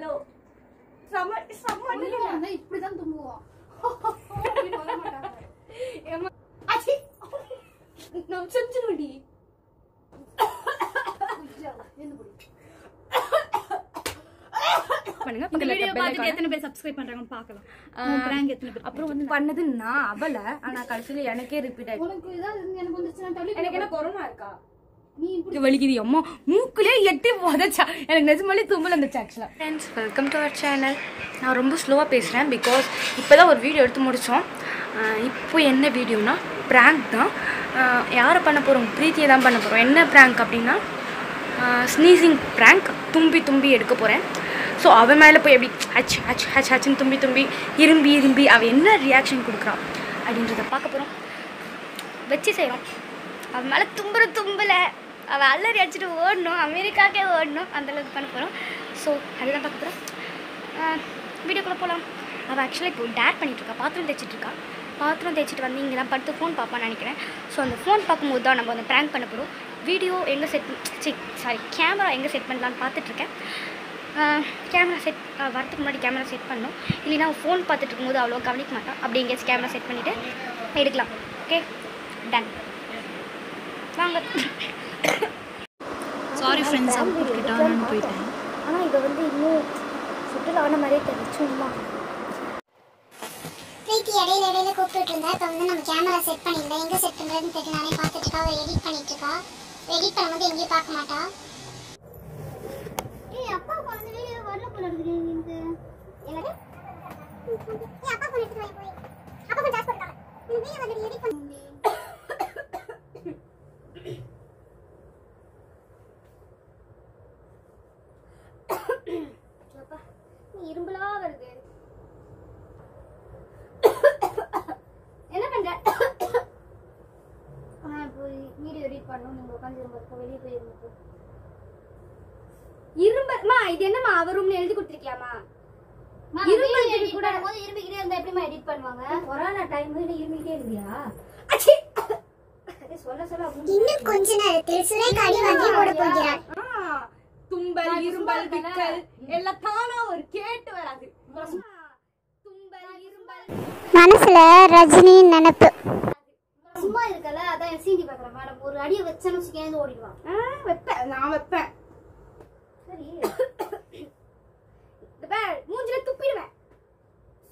Hello சம்ம இப்படிதான் தூங்குவோம். நான் செஞ்சுடி பண்ணுங்க. இந்த வீடியோ பார்த்துட்டு எத்தனை பேர் சப்ஸ்கிரைப் பண்றாங்கன்னு பார்க்கலாம். பிராங்க் எத்தனை பேர் அப்புறம் வந்து பண்ணது நான் அவல ஆனா கடைசில எனக்கே ரிப்பீட் ஆயிடுச்சு. உனக்கு ஏதாவது எனக்கு வந்துருச்சுனா எனக்கு என்ன கொரோனா இருக்கா? நீ இப்படி வலிக்குது அம்மா மூக்குலயே எட்டி போதச்சா. எனக்கு நிஜமாலே தும்பல் வந்துச்சு ஆக்சுவலா. Friends welcome to our channel. நான் ரொம்ப ஸ்லோவாக பேசுகிறேன் பிகாஸ் இப்போ தான் ஒரு வீடியோ எடுத்து முடித்தோம். இப்போ என்ன வீடியோனா ப்ராங்க் தான். யாரை பண்ண போகிறோம்? பிரீத்தியை தான் பண்ண போகிறோம். என்ன ப்ராங்க் அப்படின்னா ஸ்னீசிங் ப்ராங்க். தும்பி எடுக்க போகிறேன். ஸோ அவன் மேலே போய் எப்படி ஹச் ஹச் ஹச் ஹச்ன்னு தும்பி இரும்பி அவள் என்ன ரியாக்ஷன் கொடுக்குறா அப்படின்றத பார்க்க போகிறோம். வச்சு செய்கிறோம். அவன் மேலே தும்பலை அவள் அல்லறி அடிச்சுட்டு ஓடணும், அமெரிக்காக்கே ஓடணும், அந்தளவுக்கு பண்ண போகிறோம். ஸோ அதுதான் பார்க்க போகிறோம். வீடியோக்குள்ளே போகலாம். அவள் ஆக்சுவலாக இப்போ டேர் பண்ணிகிட்ருக்கா, பாத்திரம் தேய்ச்சிட்டு வந்து இங்கே தான் படுத்து ஃபோன் பார்ப்பான்னு நினைக்கிறேன். ஸோ அந்த ஃபோன் பார்க்கும்போது தான் நம்ம வந்து ப்ராங்க் பண்ண போகிறோம். வீடியோ எங்கே கேமரா எங்கே செட் பண்ணலான்னு பார்த்துட்ருக்கேன். கேமரா செட் வரதுக்கு முன்னாடி கேமரா செட் பண்ணணும். இல்லைன்னா ஃபோன் பார்த்துட்டு இருக்கும்போது அவ்வளோ கவனிக்க மாட்டான். அப்படி எங்கேயாச்சும் கேமரா செட் பண்ணிவிட்டு எடுக்கலாம். ஓகே டன் வாங்க. சாரி ஃப்ரெண்ட்ஸ், அவுட்கிட்டான்னு போயிட்டேன். ஆனால் இதை வந்து இன்னும் சுற்றுலா ஆன மாதிரியே தெரியும். சும்மா பிரீத்தி இடையில கூப்பிட்டு இருந்தா. இப்போ வந்து நம்ம கேமரா செட் பண்ணியிருந்தேன். எங்கே செட் பண்ணுறதுன்னு தெரியும். நானே பார்த்துட்டு இருக்கா. அவள் எடிட் பண்ணிட்டு இருக்கா. எடிட் பண்ணும்போது எங்கேயும் பார்க்க மாட்டா. ஏய் அப்பா வந்து வீடியோ வரல போல இருக்குது. என்னது ஏய் அப்பா போன் எடுத்து போய் அப்பா போன் டாஸ் போடுறாங்க. இந்த வீடியோ வந்து எடிட் பண்ணி இரும்பலா வருது. என்ன பண்ற? போய் வீடியோ எடிட் பண்ணணும். நீங்க உட்காந்து வெளியே போய் இருந்துட்டு இரும்பமா. இது என்னமா அவர் ரூம்ல எழுதி கொடுத்திருக்கியாமா? இரும்பல் கூட போது இரும்பிக்கிட்டே இருந்தா எப்படிமா எடிட் பண்ணுவாங்க? கொரோனா டைம்ல இரும்பிக்கிட்டே இருந்தியா? அச்சி சொல்ல இன்னும் கொஞ்ச நேரத்தில் சுரேகா அடி வாங்கி போட போகிறார். தும்பல் இரும்பல் விக்கல் எல்லாம் தானா ஒரு கேட்டு வராது. தும்பல் இரும்பல் மனசுல ரஜினி நினைப்பு. சும்மா இருக்கல அதான் சீண்டி பாக்குறேன். மேடம் ஒரு அடியை வச்சேன்னு சேர்ந்து ஓடிடுவான். நான் வைப்பேன். சரி மூஞ்சில துப்பிடுவேன்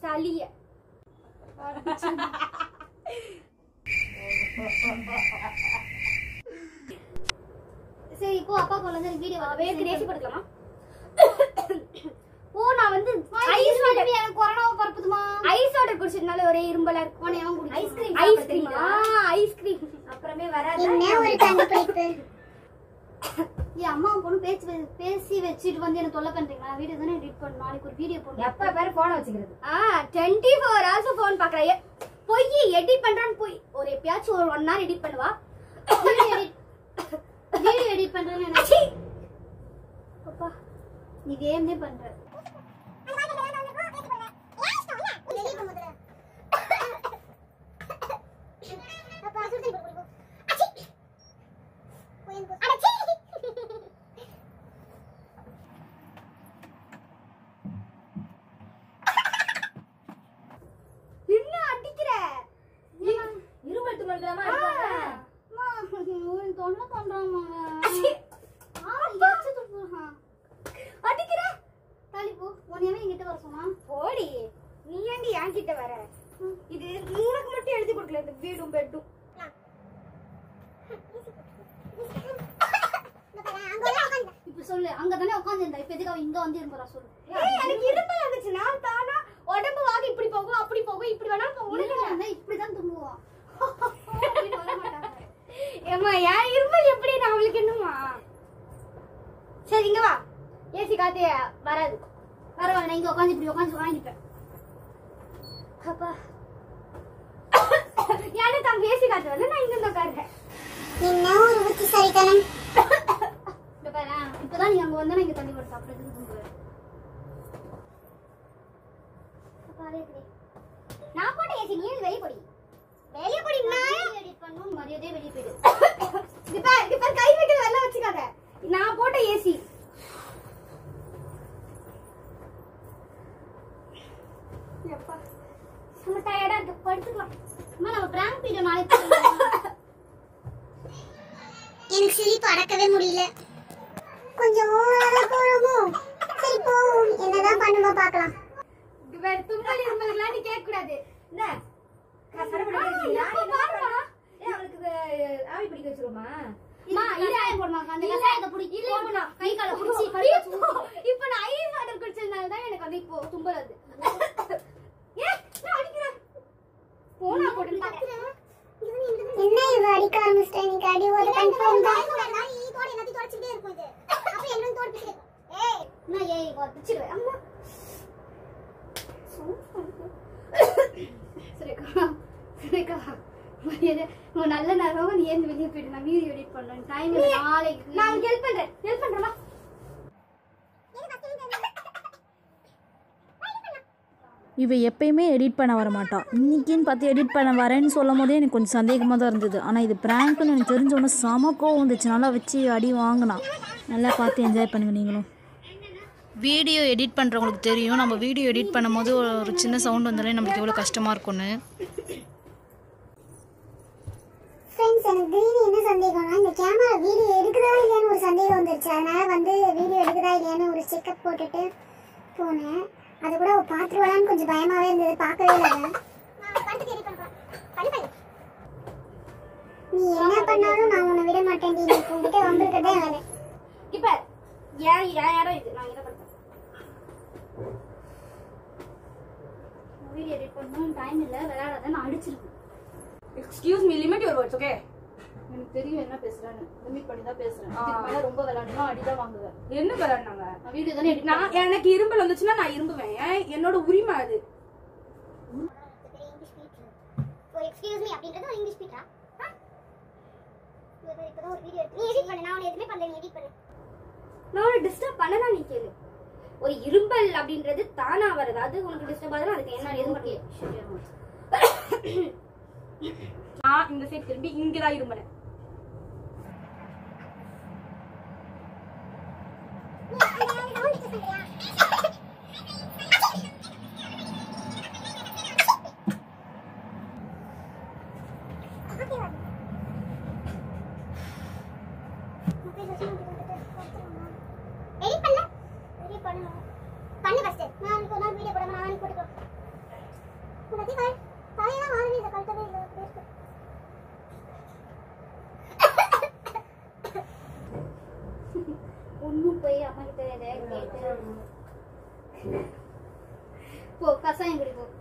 சளிய. சரி இப்போ அப்பா போல இருந்து வீடியோ கிரேசி படுக்கலாமா? ஓ நான் வந்து ஐஸ் வாட்டர் எனக்கு கொரோனாவை பரப்புதுமா. ஐஸ் வாட்டர் குடிச்சதுனால ஒரே இரும்பலா இருக்கு. போனே அவன் குடி ஐஸ்கிரீம் அப்புறமே வராது. என்ன ஒரு கண்டுபிடிப்பு. ஏய் அம்மா பொண்ணு பேசி வச்சிட்டு வந்து என்ன தொல்லை பண்றீங்களா? வீடியோ தானே எடிட் பண்ணனும். நாளைக்கு ஒரு வீடியோ போடணும். எப்ப பேர் போன் வச்சிக்கிறது? 24 hours போன் பாக்குறே. போய் எடிட் பண்றான்னு போய் ஒரு எப்பயாச்சும் ஒரு 1 hour எடிட் பண்ணுவா. வீடியோ எடிட் பண்றேன்னு என்ன? அப்பா நீ வேணும்னே பண்ற. சொல்லு அங்கதானே உட்கார்ந்திருந்தா. இப்ப எதுக்கு அவ இங்க வந்து இரும்பறா சொல்லு. எனக்கு இரும்பல் வந்துச்சுனா தானா உடம்பு வாங்க இப்படி போகும் அப்படி போகும் இப்படி வேணா போகும். உனக்கு இப்படி தான் தூங்குவா. அப்படி வர மாட்டாங்க. ஏமா யார் இரும்பல் எப்படி அவளுக்கு என்னமா? சரி இங்க வா. ஏசி காத்தே வராது. வரவா நான் இங்க உட்கார்ந்து இப்படி உட்கார்ந்து வாங்கிட்டேன். அப்பா யாரே தான் ஏசி காத்து வந்து நான் இங்க உட்கார்றேன். என்ன ஒரு புத்திசாலித்தனம். இப்பதான் நீ அங்க வந்தா இங்க தண்ணி போட்டு சாப்பிடுறதுக்கு தூங்குவேன். நான் போட்ட ஏசி நீ வெளியே போடி. நான் எடிட் பண்ணனும் மரியாதையே வெளியே போயிடு. இப்ப கை வைக்கிறது எல்லாம் வச்சுக்காத. நான் போட்ட ஏசி எப்பா நம்ம டயர்டா இருக்கு படுத்துக்கலாம். அம்மா நம்ம பிராங்க் வீடியோ நாளைக்கு போடுறோம். எனக்கு சிரிப்பு அடக்கவே முடியல. கொஞ்சம் ஓவரா போறோமோ? சரி போவோம். என்னதான் பண்ணுமா பார்க்கலாம். வேற தும்மல் இருமல்களா நீ கேட்க கூடாது. என்ன? கசரப்பட இருக்கீங்களா? ஏ அவளுக்கு ஆவி பிடிக்க வச்சிரோமா? அம்மா இராயம் போடுமா? அந்த கசாயத்தை புடி இல்ல போனா கை கால புடிச்சி கழுத்து. இப்போ நான் ஐஸ் வாட்டர் குடிச்சதனால தான் எனக்கு அது இப்போ தும்மல் வருது. ஏ நான் அடிக்கிறேன். போனா போட்டு கத்துறேன். என்ன இவ அடிக்க ஆரம்பிச்சிட்டே நீ அடி ஒரு கன்ஃபார்ம் தான். நான் ஈ போடி எல்லாத்தையும் தொடச்சிட்டே இருக்கும் இது. அப்ப என்ன தோடிச்சிட்டே இருக்கும். ஏய் நான் ஏய் வச்சிடுவேன். அம்மா சரிக்கா உன் நல்ல நேரம் நீ ஏந்து வெளியே போயிட்டு நான் வீடியோ எடிட் பண்ணேன். டைம் நாளைக்கு நான் ஹெல்ப் பண்றேன். இவ எப்பயுமே எடிட் பண்ண வர மாட்டான். இன்றைக்கின்னு பார்த்து எடிட் பண்ண வரேன்னு சொல்லும் போதே எனக்கு கொஞ்சம் சந்தேகமாக தான் இருந்தது. ஆனால் இது ப்ராங்க்னு எனக்கு தெரிஞ்சோன்னே செம கோவம் வந்துச்சு. நல்லா வச்சு அடி வாங்கினான். நல்லா பார்த்து என்ஜாய் பண்ணுங்க நீங்களும். வீடியோ எடிட் பண்ணுறவங்களுக்கு தெரியும், நம்ம வீடியோ எடிட் பண்ணும்போது ஒரு சின்ன சவுண்ட் வந்தாலே நம்மளுக்கு எவ்வளோ கஷ்டமாக இருக்கும்னு. ஃப்ரெண்ட்ஸ் எனக்கு திடீர்னு என்ன சந்தேகம்னா இந்த கேமரா வீடியோ எடுக்குதா இல்லையான்னு ஒரு சந்தேகம் வந்துருச்சு. அதனால வந்து வீடியோ எடுக்குதா இல்லையான்னு ஒரு செக்அப் போட்டுட்டு போனேன். அது கூட பார்த்துருவாளான்னு கொஞ்சம் பயமாவே இருந்தது. பார்க்கவே இல்லை. நீ என்ன பண்ணாலும் நான் உன்னை விட மாட்டேன். நீ உங்ககிட்ட வந்திருக்கதே வேலை. இப்போ ஏன் யாரோ இது நான் என்ன பண்ணுறேன் வீடியோ எடிட் பண்ணணும் டைம் இல்லை விளையாடாத நான் அடிச்சிருக்கேன். Excuse me, limit your words. Okay எனக்கு தெரியும் என்ன பேசுகிறேன்னு. லிமிட் பண்ணி தான் பேசுகிறேன். இதுக்கு மேலே ரொம்ப விளையாடணும் அடி தான் வாங்குவேன். என்ன விளையாடுனாங்க? நான் வீடியோ தானே எடிட் நான் எனக்கு இரும்பல் வந்துச்சுன்னா நான் இரும்புவேன். என்னோட உரிமை அது. எக்ஸ்கியூஸ் மீ அப்படின்றது ஒரு இங்கிலீஷ் பீட்டா? இப்போதான் ஒரு வீடியோ நீ எடிட் பண்ணு. நான் எதுவுமே பண்ணல. நீ எடிட் பண்ணு. நான் டிஸ்டர்ப் பண்ணனா நீ கேளு. ஒரு இரும்பல் அப்படின்றது தானா வருது. அது உனக்கு டிஸ்டர்ப் ஆகுதுன்னா அதுக்கு என்ன எதுவும் பண்ணல. நான் இந்த சைடு திரும்பி இங்கதான் இரும்புறேன். ஒன்னும் போய் அம்மா கிட்ட கேட்டு போ கசாயம் குடிப்போம்.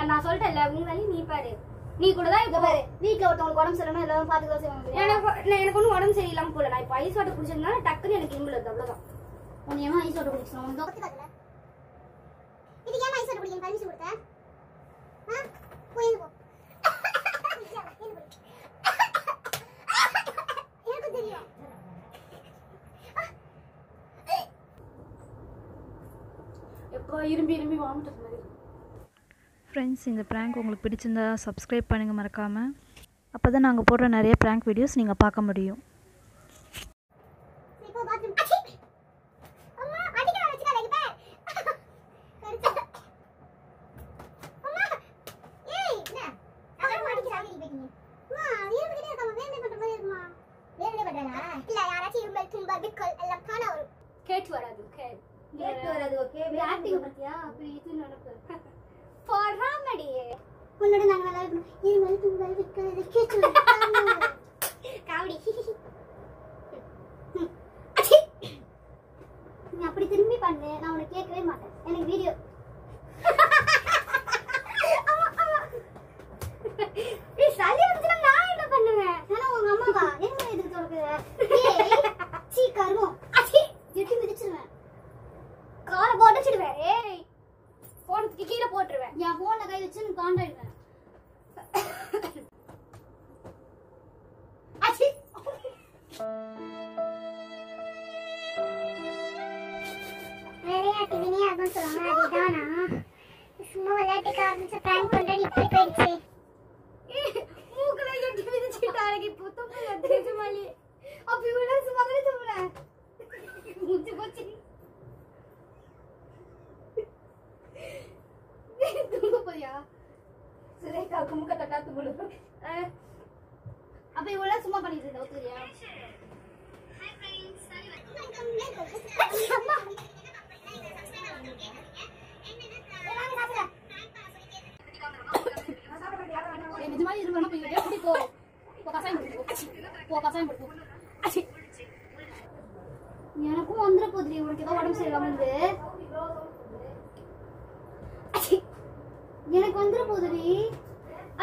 நான் சொல்லிட்டேன்ல உங்க வேலையை நீ பாரு. நீ கூட தான் இப்ப பாரு வீட்டுல ஒருத்தவங்களுக்கு உடம்பு சரியில்லைன்னா எல்லாரும் பாத்துக்கலாம் செய்வாங்க. எனக்கு ஒன்னும் உடம்பு சரியில்லாம போல. நான் இப்ப ஐஸ் வாட்டர் குடிச்சதுனால டக்குன்னு எனக்கு இரும்பல் வருது. அவ்வளவுதான். உன்னை ஏமா ஐஸ் வாட்டர் குடிச்சோம்? இது ஏமா ஐஸ் வாட்டர் குடிக்க பர்மிஷன் கொடுத்த? போய் போ. எனக்கு தெரியும். எப்போ இரும்பி வாமிட்டு மாதிரி. ஃப்ரெண்ட்ஸ், இந்த ப்ராங்க் உங்களுக்கு பிடிச்சிருந்தா சப்ஸ்கிரைப் பண்ணுங்கள் மறக்காமல். அப்போ தான் நாங்கள் போடுற நிறைய ப்ராங்க் வீடியோஸ் நீங்கள் பார்க்க முடியும். கேட்டு வராது. ஓகே ஆக்டிங் பத்தியா பிரீத்தி நடக்கு போறாமடி உன்னோட நாங்க நல்லா இருக்கணும். இது மாதிரி தும்பல் விக்கிறது கேட்டு காவடி நீ அப்படி திரும்பி பண்ணு. நான் உனக்கு கேட்கவே மாட்டேன். எனக்கு வீடியோ சளி வந்துச்சுன்னா நான் என்ன பண்ணுவேன்? ஆனா உங்க அம்மாவா என்ன எதுக்கு தொடக்குற? சீ கருமம் எட்டி மிதிச்சிருவேன். காலை போட்டுச்சிடுவேன். ஏய் போனதுக்கு கீழே போட்டுருவேன். என் போன்ல கை வச்சு நீ காண்டாயிடுவேன். விளையாட்டு வினையாகும் சொல்லுவாங்க. அதுதானா சும்மா விளையாட்டுக்கு ஆரம்பிச்சு பிராங்க் பண்றேன். இப்படி போயிடுச்சு. மூக்குல எட்டி மிதிச்சுட்டாங்க. இப்போ தும்பல் வந்துருச்சு மாலி. அப்படி விட சும்மா இவ்வளவு சும்மா பண்ணிட்டு இருந்த ஒத்துறியா? நிஜமாவே இருந்தோம்னா போய் குடி போ. போ கசாயம் போடு. எனக்கும் வந்துற போதுடி உனக்கு ஏதோ உடம்பு சரியில்லாம இருந்து. எனக்கு வந்துற போதுடி.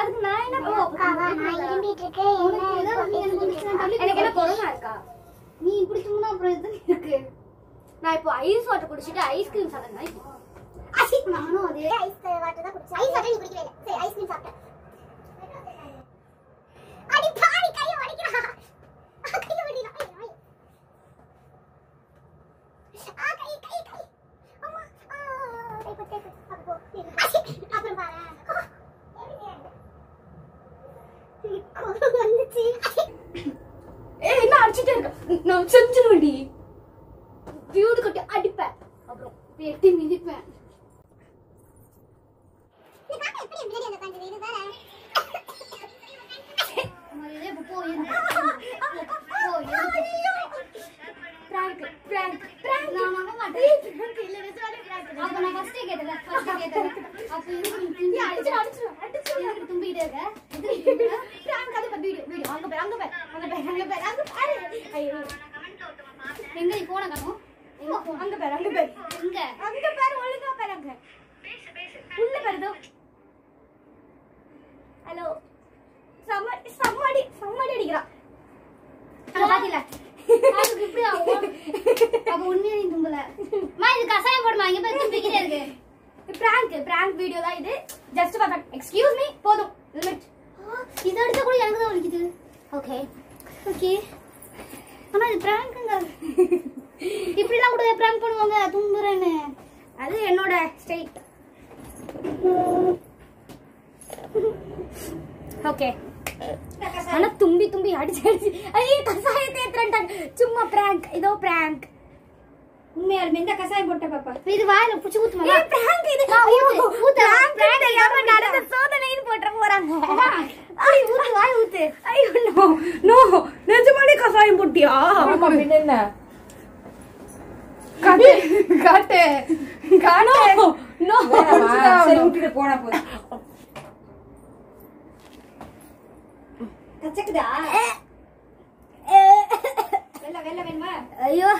அதுக்கு நான் என்ன நான் இரும்பிட்டு இருக்கேன். எனக்கு என்ன கொரோனா இருக்கா? நீ இப்படி தூங்குனா அப்புறம் எது இருக்கு? நான் இப்போ ஐஸ் வாட்டர் குடிச்சிட்டு ஐஸ்கிரீம் சாப்பிட்டேன். நானும் அதே ஐஸ் வாட்டர் தான் குடிச்சேன். ஐஸ் வாட்டர் நீ குடிக்கவே இல்ல. சரி ஐஸ்கிரீம் சாப்பிட்டேன். அடி பாடி கைய வலிக்குறா. கைய வலிக்குறா. கை அம்மா கை பட்டே அப்போ அப்புறம் பாரு. என்ன அடிச்சிட்டே இருக்க? நான் செஞ்சிருவேன்டி. வியூடு கட்டி அடிப்பேன். அப்புறம் வெட்டி மிதிப்பேன். நீ பாக்க எப்படி பிரியாணி அந்த பண்றது இது வேற. மரியாதை போ பிராங்க் நான் நம்ப மாட்டேன். பிராங்க் இல்ல நிஜமாவே பிராங்க். அப்ப நான் ஃபர்ஸ்ட் கேட்டல. அப்ப இது அடிச்சு தும்பிட்டே இருக்க. இது பிராங்க் அது வீடியோ அங்க பாரு. ஐயோ எங்க நீ போன காணோம்? அங்க பாரு ஒழுங்கா பாரு அங்க. உள்ள பாருதோ. ஹலோ சம்மடி அடிக்கிறா. அங்க பாத்தீல அதுக்கு இப்படி ஆகும். அப்ப உண்மையா நீ தும்பல. இது கசாயம் போடுமா இங்க போய் தும்பிக்கிட்டே இருக்கு. பிராங்க் வீடியோ தான் இது. Just for that. Excuse me போதும் லிமிட். இத எடுத்தா கூட எனக்கு தான் வலிக்குது. ஓகே ஆனா இது பிராங்க்ங்க. இப்படிலாம் கூட பிராங்க் பண்ணுவாங்க தும்புறேன்னு. அது என்னோட ஸ்டைல். ஓகே ஆனா தும்பி அடிச்சு ஐயே கசாயத்தை ஏத்துறேன்டாங்க. சும்மா பிராங்க். இதோ பிராங்க். உண்மையாலுமே இந்த கசாயம் போட்ட பாப்பா இது வாயில புடிச்சு ஊத்துமா? ஏய் பிராங்க் இது. ஊத்து பிராங்க் யாரோ நடந்த சோதனைன்னு போட்ற போறாங்க. ஐ ஊத்து வாய் ஊத்து. ஐயோ நோ நிஜமாவே கசாயம் போட்டியா? ஆமா பின்ன என்ன? காட்டு நோ சரி விட்டுட்டு போனா போதும். கச்சக்குதா? வெல்ல வேணுமா? ஐயோ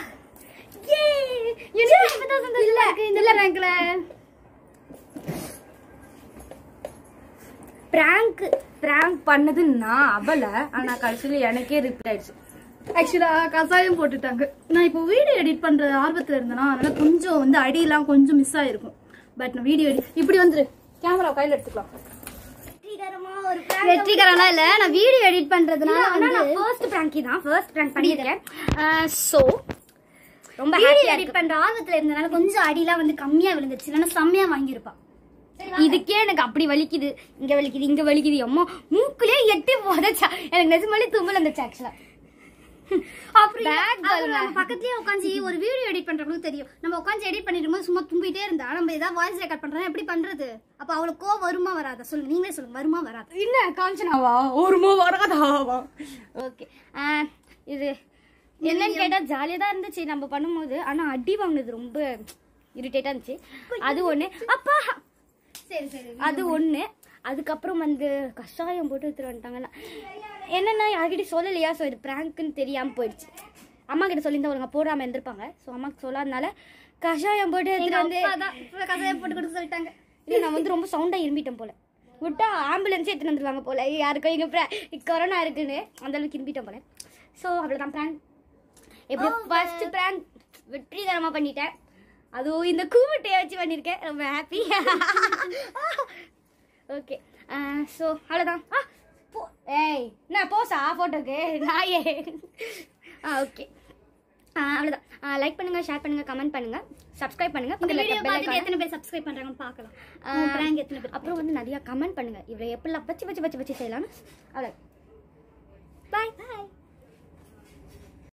இல்ல ரேங்க்ல பிராங்க் பண்ணது நான் அவல. ஆனா கடைசியில எனக்கே ரிப்பீட் ஆயிடுச்சு. ஆக்சுவலா கசாயம் போட்டுட்டாங்க. நான் இப்போ வீடியோ எடிட் பண்ற ஆர்வத்துல இருந்தேன்னா அதனால கொஞ்சம் வந்து அடியெல்லாம் கொஞ்சம் மிஸ் ஆயிருக்கும். பட் நான் வீடியோ இப்படி வந்துரு கேமரா கையில எடுத்துக்கலாம். வெற்றிகரமா இல்ல நான் வீடியோ எடிட் பண்றதுனால நான் ஃபர்ஸ்ட் பிராங்க் பண்ணிருக்கேன். சோ ரொம்ப ஹாப்பியா எடிட் பண்ற ஆர்வத்துல இருந்தனால கொஞ்சம் அடிலாம் வந்து கம்மியா விழுந்துச்சு. இல்லனா செம்மையா வாங்கி இருப்பா. இதுக்கே எனக்கு அப்படி வலிக்குது. இங்க வலிக்குது அம்மா மூக்குலயே எட்டி போதச்சா. எனக்கு நிஜமாலே தும்மல் வந்துச்சு ஆக்சுவலா. அப்புறம் பக்கத்துலயே உட்காந்து ஒரு வீடியோ எடிட் பண்றவங்களுக்கு தெரியும். நம்ம உட்காந்து எடிட் பண்ணிட்டு இருக்கும்போது சும்மா தும்பிட்டே இருந்தா நம்ம ஏதாவது வாய்ஸ் ரெக்கார்ட் பண்றோம் எப்படி பண்றது? அப்ப அவளுக்கோ வருமா வராதா சொல்லுங்க. நீங்களே சொல்லுங்க வருமா வராதா? என்ன காஞ்சனாவா ஒருமா வராதாவா? ஓகே இது என்னன்னு கேட்டா ஜாலியா தான் இருந்துச்சு நம்ம பண்ணும்போது. ஆனா அடி வாங்கினது ரொம்ப இரிட்டேட்டா இருந்துச்சு. அது ஒண்ணு. அப்பா சரி அது ஒண்ணு. அதுக்கப்புறம் வந்து கஷாயம் போட்டு எடுத்துட்டு வந்துட்டாங்கன்னா என்னன்னா யார்கிட்ட சொல்லலையா. ஸோ இது பிராங்க்னு தெரியாம போயிடுச்சு. அம்மா கிட்ட சொல்லியிருந்தா ஒழுங்கா போடாம இருந்திருப்பாங்க. ஸோ அம்மாக்கு சொல்லாதனால கஷாயம் போட்டு எடுத்துட்டு வந்து கசாயம் போட்டு கொடுக்க சொல்லிட்டாங்க. இல்லை நான் வந்து ரொம்ப சவுண்டா இரும்பிட்டேன் போல. விட்டா ஆம்புலன்ஸே எடுத்துட்டு வந்துருவாங்க போல. யாருக்கும் இங்க கொரோனா இருக்குன்னு அந்த அளவுக்கு இரும்பிட்டேன் போல. ஸோ அவ்வளோதான் பிராங்க். எப்படி ஃபர்ஸ்ட் பிராங்க் வெற்றிகரமா பண்ணிட்டேன். அதுவும் இந்த கூவட்டையை வச்சு பண்ணியிருக்கேன். ரொம்ப ஹாப்பி. ஓகே ஸோ அவ்வளோதான். ஏய் நான் போசா ஃபோட்டோக்கு நாயே. ஓகே அவ்வளோதான். லைக் பண்ணுங்க, ஷேர் பண்ணுங்க, கமெண்ட் பண்ணுங்க, சப்ஸ்கிரைப் பண்ணுங்க. எத்தனை பேர் சப்ஸ்கிரைப் பண்றாங்கன்னு பார்க்கலாம். எத்தனை பேர் அப்புறம் வந்து நிறைய கமெண்ட் பண்ணுங்க. இவ்வளோ எப்படிலாம் வச்சு செய்யலாம்னு. அவ்வளோ பாய்.